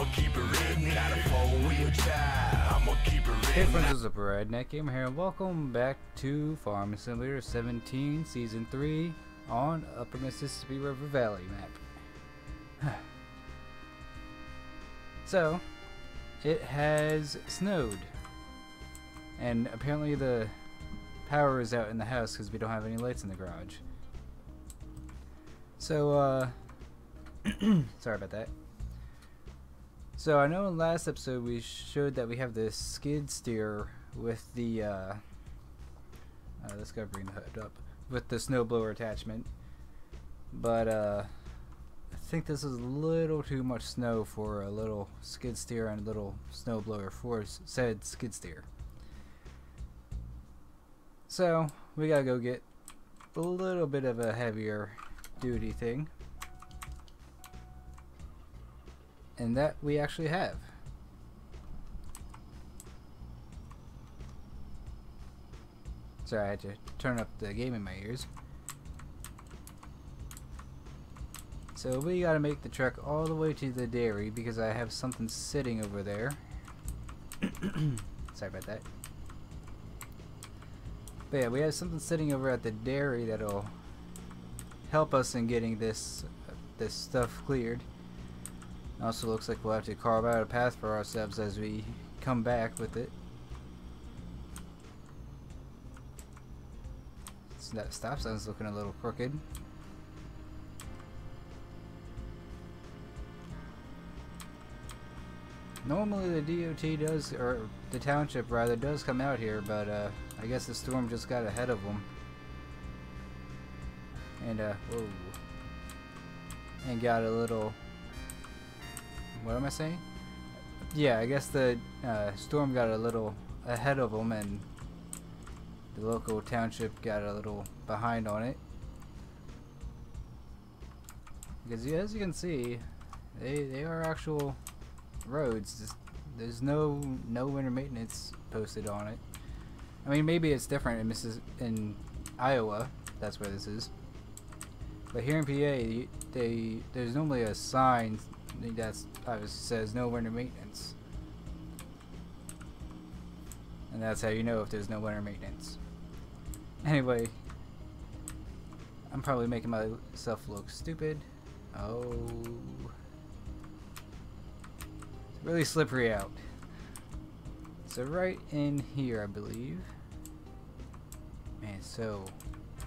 I'ma keep it redneck. Got a four-wheel drive. I'ma keep it redneck. Hey friends, what's up? Redneck Gamer here, and welcome back to Farming Simulator 17 Season 3 on Upper Mississippi River Valley map. So, it has snowed, and apparently the power is out in the house because we don't have any lights in the garage. So, sorry about that. So I know in last episode we showed that we have this skid steer with the let's go bring the hood up, with the snowblower attachment, but I think this is a little too much snow for a little skid steer and a little snowblower for said skid steer. So we gotta go get a little bit of a heavier duty thing. And that we actually have. Sorry, I had to turn up the game in my ears. So we gotta make the trek all the way to the dairy because I have something sitting over there. Sorry about that. But yeah, we have something sitting over at the dairy that'll help us in getting this stuff cleared. Also looks like we'll have to carve out a path for ourselves as we come back with it. So that stop sign's looking a little crooked. Normally the DOT does, or the township rather, does come out here, but I guess the storm just got ahead of them. And whoa. And got a little... What am I saying? Yeah, I guess the storm got a little ahead of them, and the local township got a little behind on it. Because as you can see, they are actual roads. There's no winter maintenance posted on it. I mean, maybe it's different in Iowa. That's where this is. But here in PA, there's normally a sign that says no winter maintenance, and that's how you know if there's no winter maintenance. Anyway, I'm probably making myself look stupid. Oh, it's really slippery out. So right in here, I believe. Man, so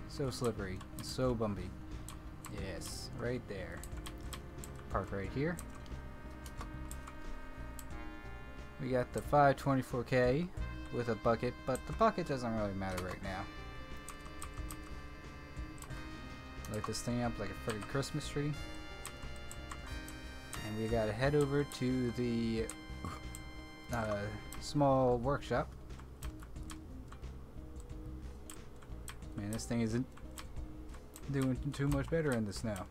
slippery and so bumpy. Yes, right there. Park right here. We got the 524K with a bucket, but the bucket doesn't really matter right now. Light this thing up like a freaking Christmas tree. And we gotta head over to the small workshop. Man, this thing isn't doing too much better in the snow.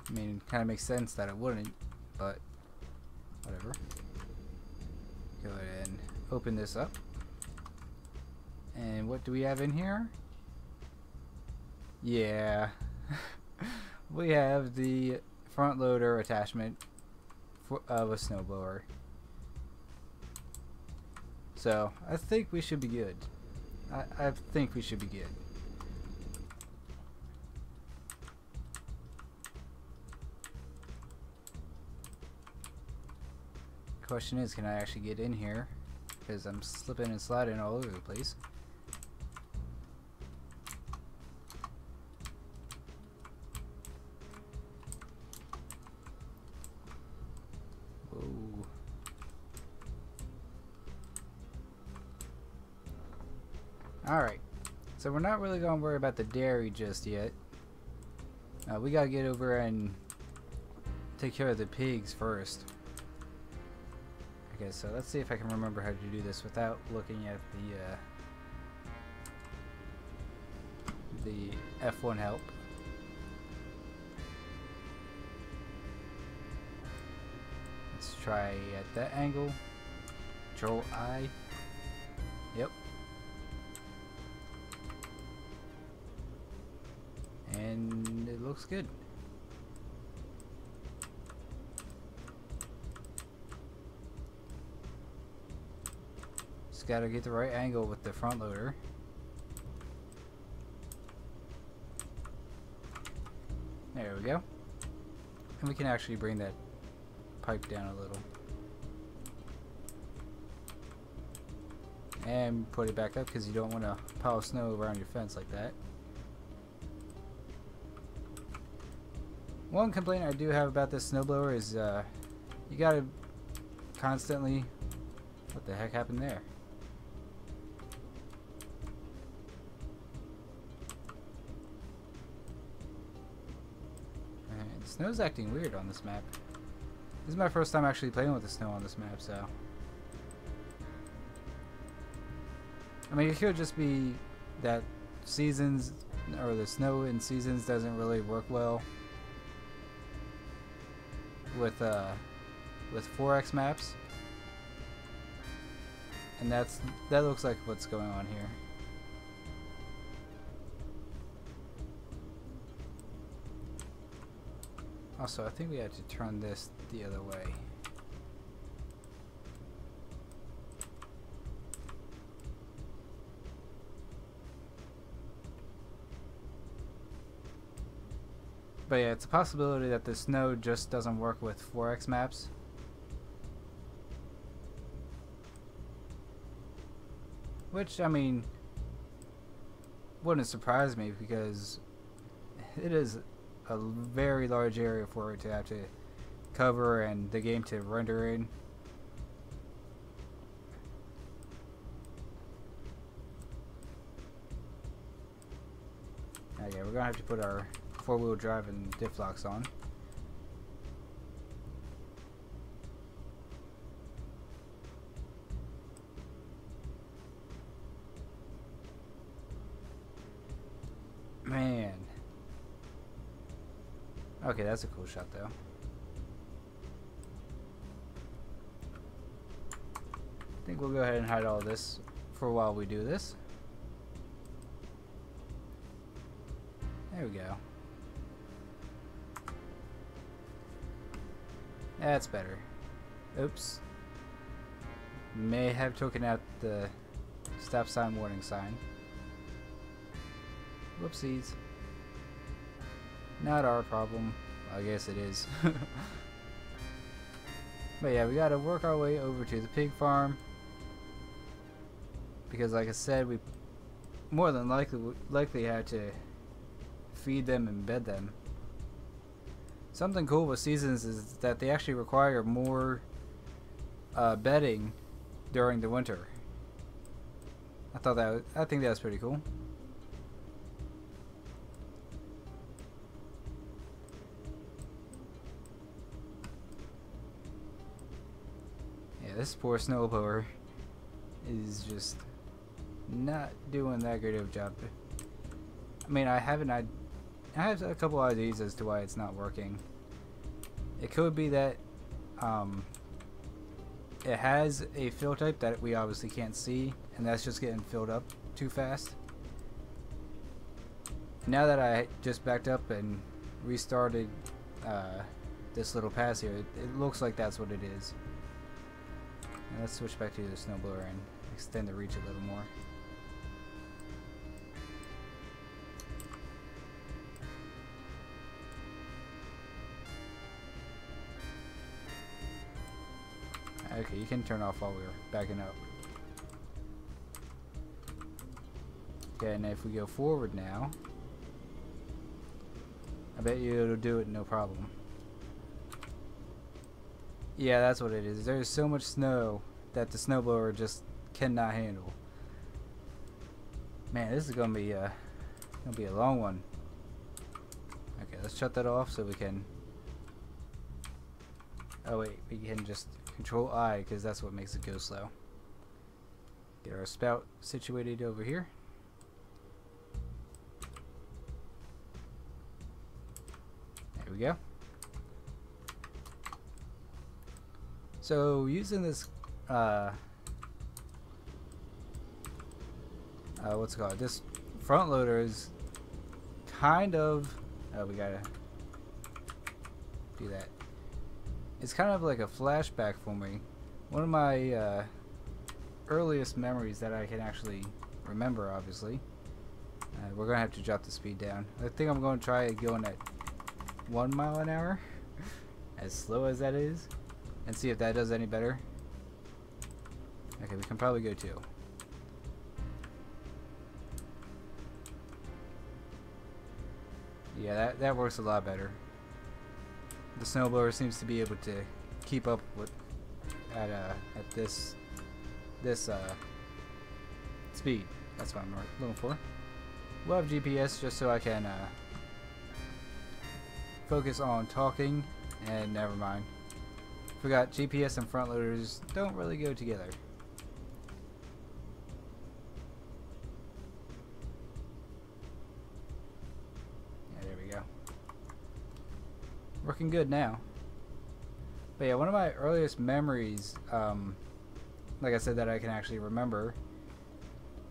I mean, it kind of makes sense that it wouldn't, but whatever. Go ahead and open this up. And what do we have in here? Yeah. We have the front loader attachment of a snowblower. So, I think we should be good. I think we should be good. Question is, can I actually get in here? Because I'm slipping and sliding all over the place. Whoa. Alright, so we're not really going to worry about the dairy just yet. We got to get over and take care of the pigs first. Okay, so let's see if I can remember how to do this without looking at the F1 help. Let's try at that angle. Control I. Yep. looks good. Just gotta get the right angle with the front loader. There we go. And we can actually bring that pipe down a little. And put it back up because you don't want to pile snow around your fence like that. One complaint I do have about this snowblower is you gotta constantly... What the heck happened there? Alright, the snow's acting weird on this map. This is my first time actually playing with the snow on this map, so... I mean, it could just be that seasons, or the snow in seasons doesn't really work well with 4X maps, and that looks like what's going on here. Also, I think we had to turn this the other way. But yeah, it's a possibility that the snow just doesn't work with 4X maps. Which, I mean, wouldn't surprise me because it is a very large area for it to have to cover and the game to render in. Okay, we're gonna have to put our 4-wheel drive and diff locks on. Man. Okay, that's a cool shot though. I think we'll go ahead and hide all this for while we do this. There we go. That's better. Oops. May have taken out the stop sign warning sign. Whoopsies. Not our problem. I guess it is. But yeah, we gotta work our way over to the pig farm. Because like I said, we more than likely had to feed them and bed them. Something cool with seasons is that they actually require more bedding during the winter. I think that was pretty cool. Yeah, this poor snowblower is just not doing that great of a job. I mean, I have a couple ideas as to why it's not working. It could be that it has a fill type that we obviously can't see, and that's just getting filled up too fast. Now that I just backed up and restarted this little pass here, it looks like that's what it is. Now let's switch back to the snowblower and extend the reach a little more. Okay, you can turn off while we're backing up. Okay, and if we go forward now, I bet you it'll do it no problem. Yeah, that's what it is. There's so much snow that the snowblower just cannot handle. Man, this is gonna be a long one. Okay, let's shut that off so we can. Oh wait, we can just Control I because that's what makes it go slow. Get our spout situated over here. There we go. So using this what's it called? This front loader is kind of Oh, we gotta do that. It's kind of like a flashback for me. One of my earliest memories that I can actually remember, obviously. We're gonna have to drop the speed down. I think I'm gonna try going at 1 mile an hour, as slow as that is, and see if that does any better. Okay, we can probably go 2. Yeah, that works a lot better. The snowblower seems to be able to keep up with at this speed. That's what I'm looking for. We'll have GPS just so I can focus on talking, and never mind. Forgot GPS and front loaders don't really go together. Working good now. But yeah, one of my earliest memories, like I said, that I can actually remember,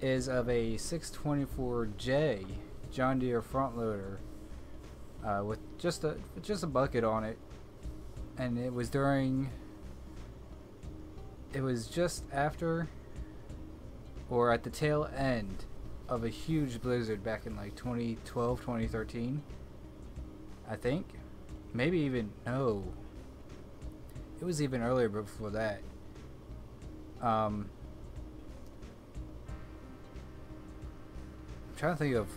is of a 624J John Deere front loader with just a bucket on it, and it was just after or at the tail end of a huge blizzard back in like 2012, 2013, I think. Maybe even, no, it was even earlier before that. I'm trying to think of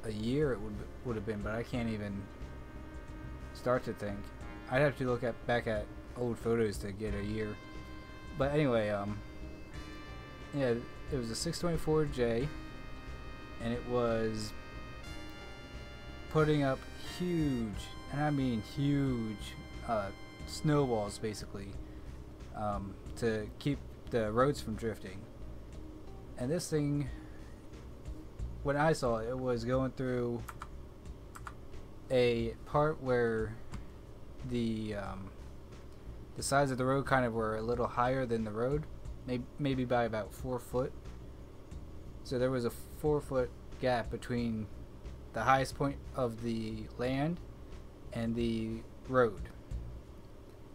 a year it would have been, but I can't even start to think. I'd have to look back at old photos to get a year. But anyway, yeah, it was a 624J, and it was putting up huge, and I mean huge, snowballs basically, to keep the roads from drifting. And this thing, when I saw it, it was going through a part where the sides of the road kind of were a little higher than the road, maybe by about 4 foot. So there was a 4 foot gap between the highest point of the land and the road.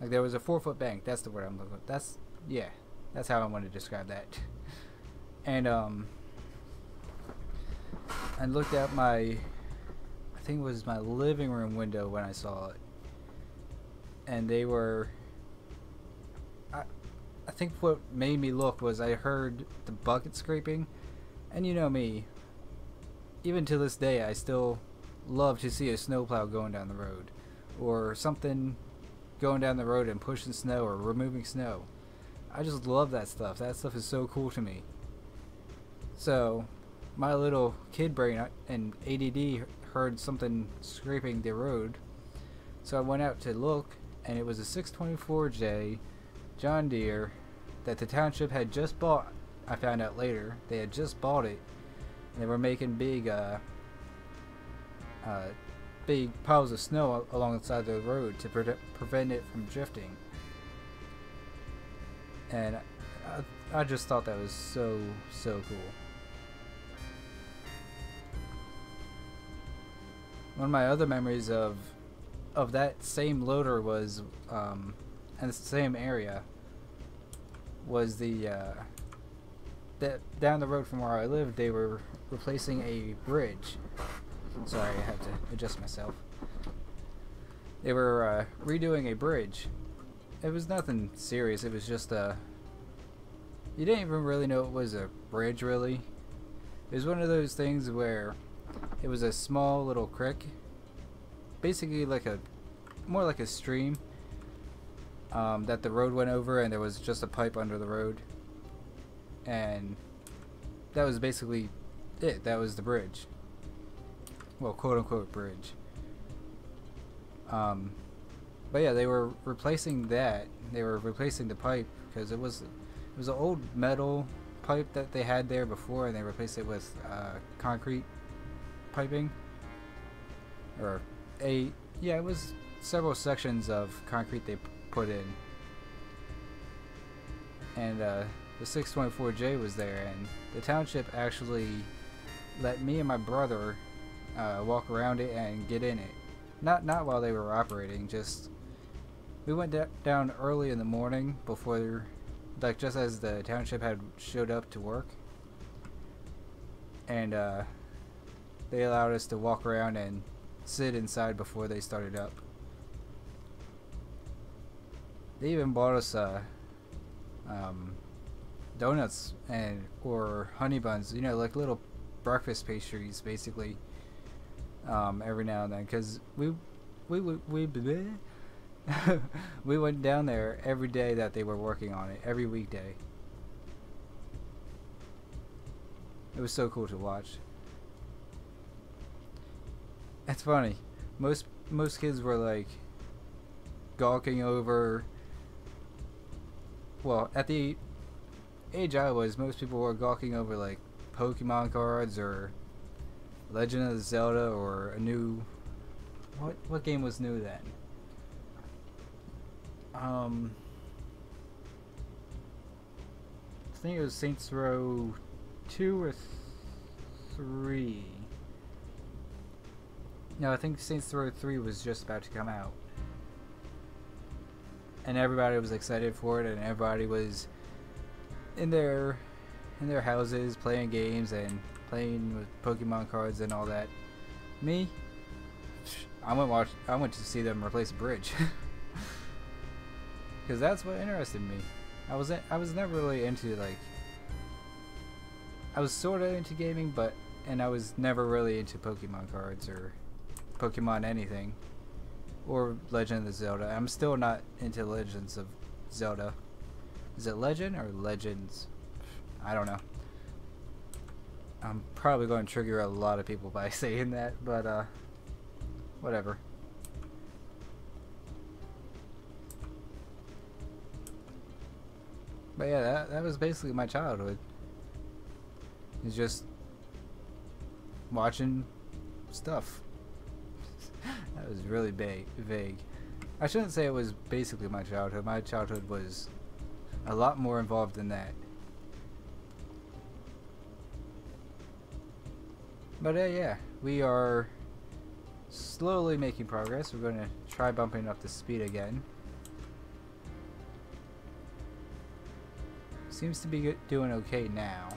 Like there was a 4 foot bank. That's the word I'm looking for. That's how I want to describe that. And I looked out I think it was my living room window when I saw it, and they were, I think what made me look was I heard the bucket scraping, and you know me, even to this day I still love to see a snowplow going down the road, or something going down the road and pushing snow or removing snow. I just love that stuff. That stuff is so cool to me. So my little kid brain and ADD heard something scraping the road, so I went out to look, and it was a 624J John Deere that the township had just bought. I found out later they had just bought it, and they were making big piles of snow along the side of the road to prevent it from drifting. And I just thought that was so cool. One of my other memories of that same loader was, in the same area, was that down the road from where I lived, they were replacing a bridge. Sorry, I have to adjust myself. They were redoing a bridge. It was nothing serious. It was just you didn't even really know it was a bridge, really. It was one of those things where it was a small little creek, basically more like a stream, that the road went over, and there was just a pipe under the road, and that was basically it. That was the bridge. Well, quote unquote bridge. But yeah, they were replacing that. They were replacing the pipe because it was an old metal pipe that they had there before, and they replaced it with concrete piping. It was several sections of concrete they put in. And the 624J was there, and the township actually let me and my brother walk around it and get in it. Not while they were operating. Just we went down early in the morning before, like just as the township had showed up to work, and they allowed us to walk around and sit inside before they started up. They even bought us donuts or honey buns, you know, like little breakfast pastries, basically. Every now and then, because we we went down there every day that they were working on it, every weekday. It was so cool to watch. It's funny. Most kids were like gawking over. Well, at the age I was, most people were gawking over like Pokemon cards or Legend of Zelda or a new. What game was new then? I think it was Saints Row 2 or 3. No, I think Saints Row 3 was just about to come out. And everybody was excited for it, and everybody was in their houses playing games and playing with Pokemon cards and all that. Me, I went to see them replace a bridge. Because that's what interested me. I was never really into, like, I was sort of into gaming, and I was never really into Pokemon cards or Pokemon anything, or Legend of Zelda. I'm still not into Legends of Zelda. Is it Legend or Legends? I don't know. I'm probably going to trigger a lot of people by saying that, but whatever. But yeah, that was basically my childhood. It's just watching stuff. That was really vague. I shouldn't say it was basically my childhood. My childhood was a lot more involved than that. But yeah, we are slowly making progress. We're going to try bumping up the speed again. Seems to be doing okay now.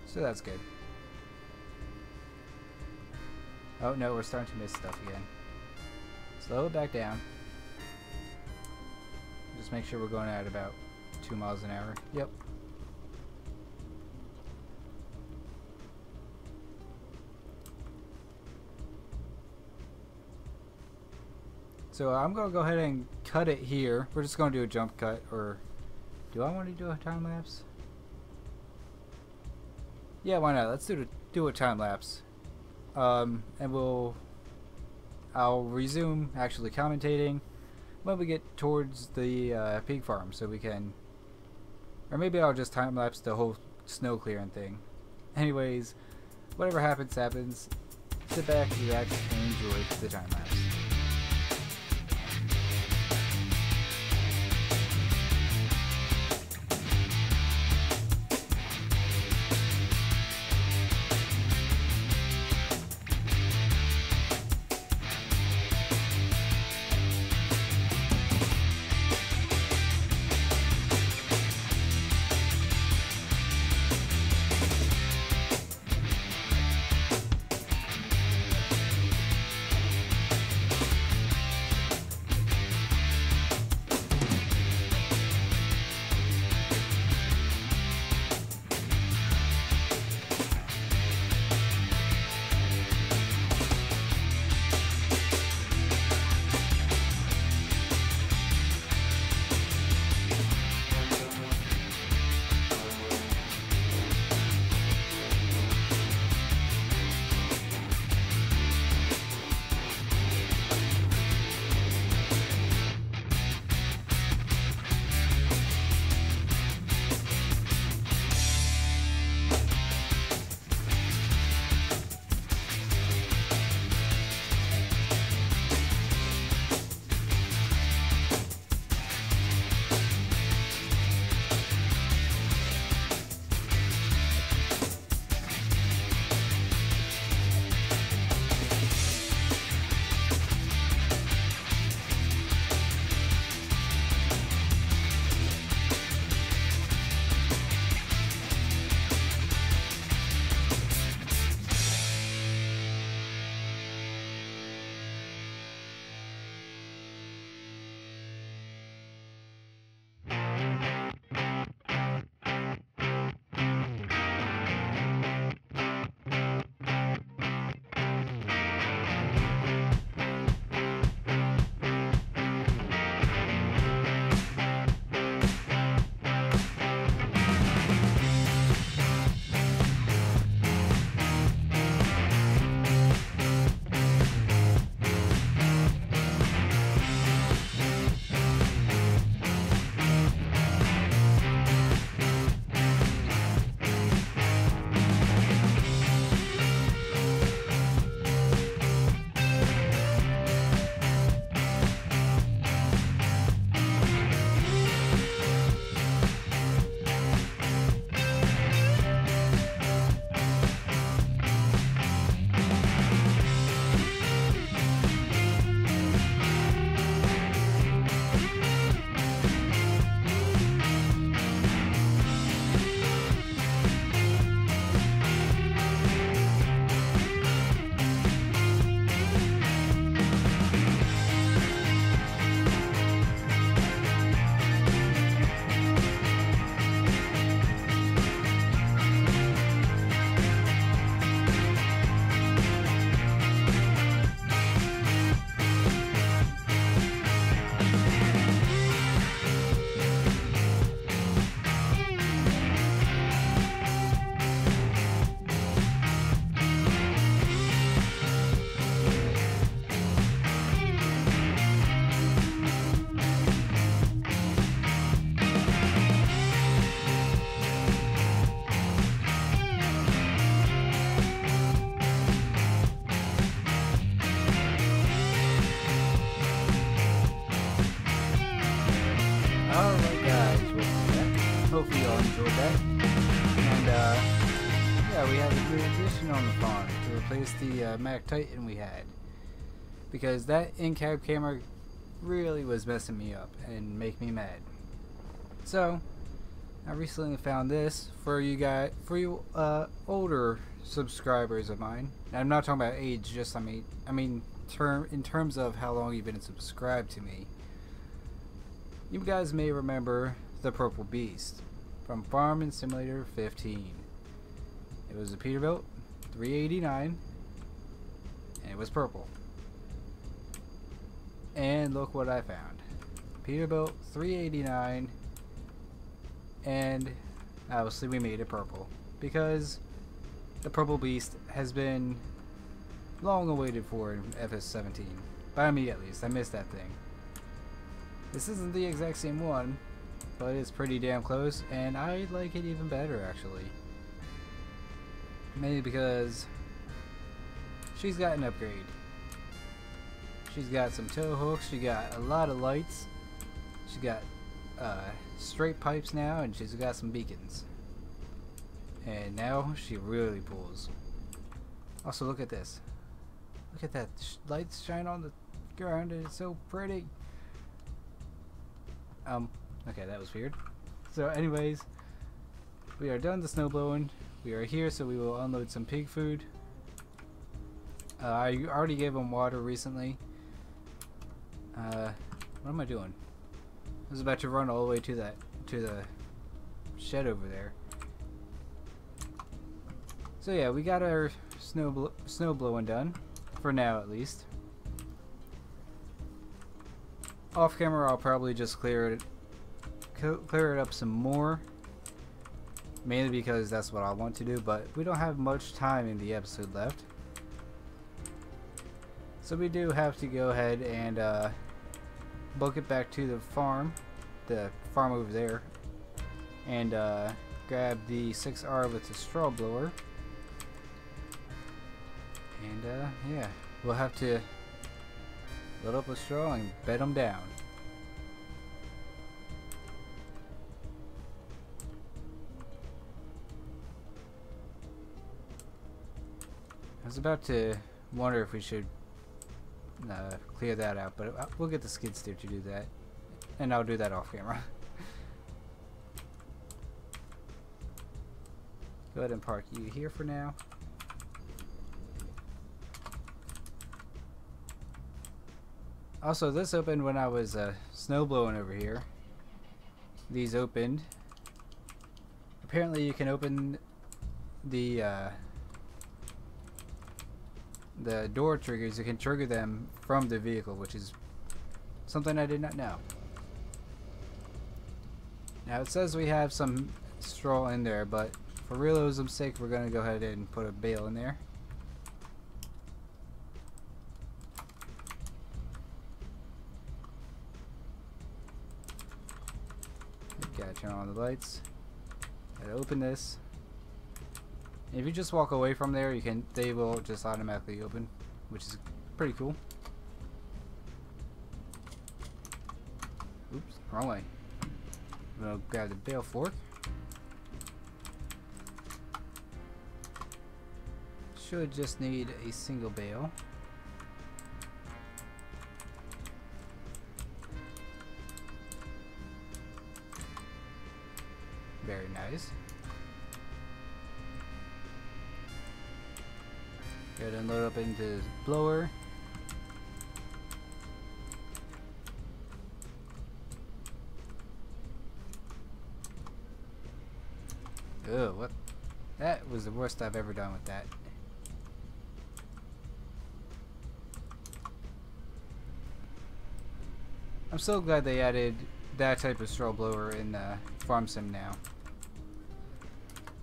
So that's good. Oh no, we're starting to miss stuff again. Slow it back down. Just make sure we're going at about 2 miles an hour. Yep. So I'm going to go ahead and cut it here. We're just going to do a jump cut, or do I want to do a time lapse? Yeah, why not? Let's do a time lapse. And I'll resume actually commentating when we get towards the pig farm, so we can, or maybe I'll just time lapse the whole snow clearing thing. Anyways, whatever happens, happens. Sit back, relax, and enjoy the time lapse. y'all enjoyed that. And yeah, we had a good addition on the farm to replace the Mac Titan we had, because that in-cab camera really was messing me up and make me mad. So I recently found this for you guys, for you older subscribers of mine. And I'm not talking about age, just I mean in terms of how long you've been subscribed to me. You guys may remember the Purple Beast from Farming Simulator 15. It was a Peterbilt 389 and it was purple. And look what I found. Peterbilt 389, and obviously we made it purple because the Purple Beast has been long awaited for in FS17. By me at least. I missed that thing. This isn't the exact same one, but it's pretty damn close, and I like it even better actually. Mainly because she's got an upgrade. She's got some tow hooks, she got a lot of lights, she got straight pipes now, and she's got some beacons. And now she really pulls. Also, look at this. Look at that. Lights shine on the ground and it's so pretty. Okay, that was weird. So anyways, we are done the snow blowing. We are here, so we will unload some pig food. I already gave them water recently. What am I doing? I was about to run all the way to the shed over there. So yeah, we got our snow blowing done for now, at least. Off camera, I'll probably just clear it up some more, mainly because that's what I want to do. But we don't have much time in the episode left, so we do have to go ahead and book it back to the farm over there, and grab the 6R with the straw blower. And yeah, we'll have to load up a straw and bed them down. I was about to wonder if we should clear that out, but we'll get the skid steer to do that, and I'll do that off camera. Go ahead and park you here for now. Also, this opened when I was snow blowing over here. These opened. Apparently you can open the door triggers. You can trigger them from the vehicle, which is something I did not know. Now it says we have some straw in there, but for realism's sake we're going to go ahead and put a bale in there. Gotta turn on the lights. Gotta open this. And if you just walk away from there, they will just automatically open, which is pretty cool. Oops, wrong way. I'm gonna grab the bale fork. Should just need a single bale. Very nice. Go ahead and load up into the blower. Ugh, what? That was the worst I've ever done with that. I'm so glad they added that type of straw blower in Farm Sim now.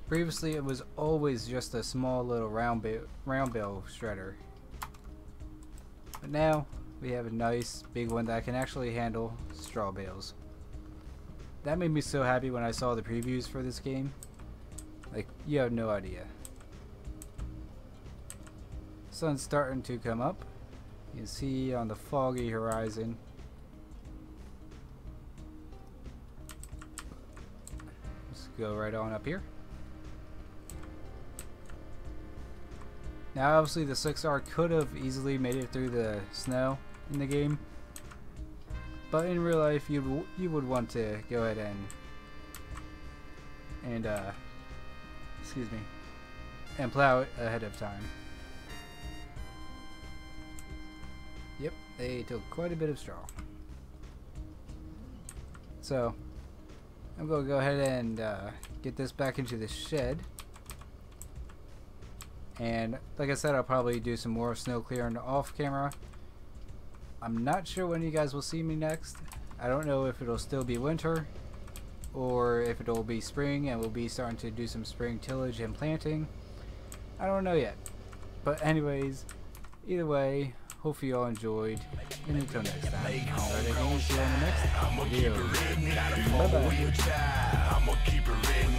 Previously it was always just a small little round bale shredder. But now we have a nice big one that can actually handle straw bales. That made me so happy when I saw the previews for this game. Like, you have no idea. Sun's starting to come up. You can see on the foggy horizon. go right on up here. Now obviously the 6R could have easily made it through the snow in the game, but in real life you would want to go ahead and excuse me, and plow it ahead of time. Yep, they took quite a bit of straw. So I'm going to go ahead and get this back into the shed. And like I said, I'll probably do some more snow clearing off camera. I'm not sure when you guys will see me next. I don't know if it'll still be winter or if it'll be spring and we'll be starting to do some spring tillage and planting. I don't know yet. But anyways, either way, hopefully you all enjoyed. And until next time, see you on the next video. Bye bye.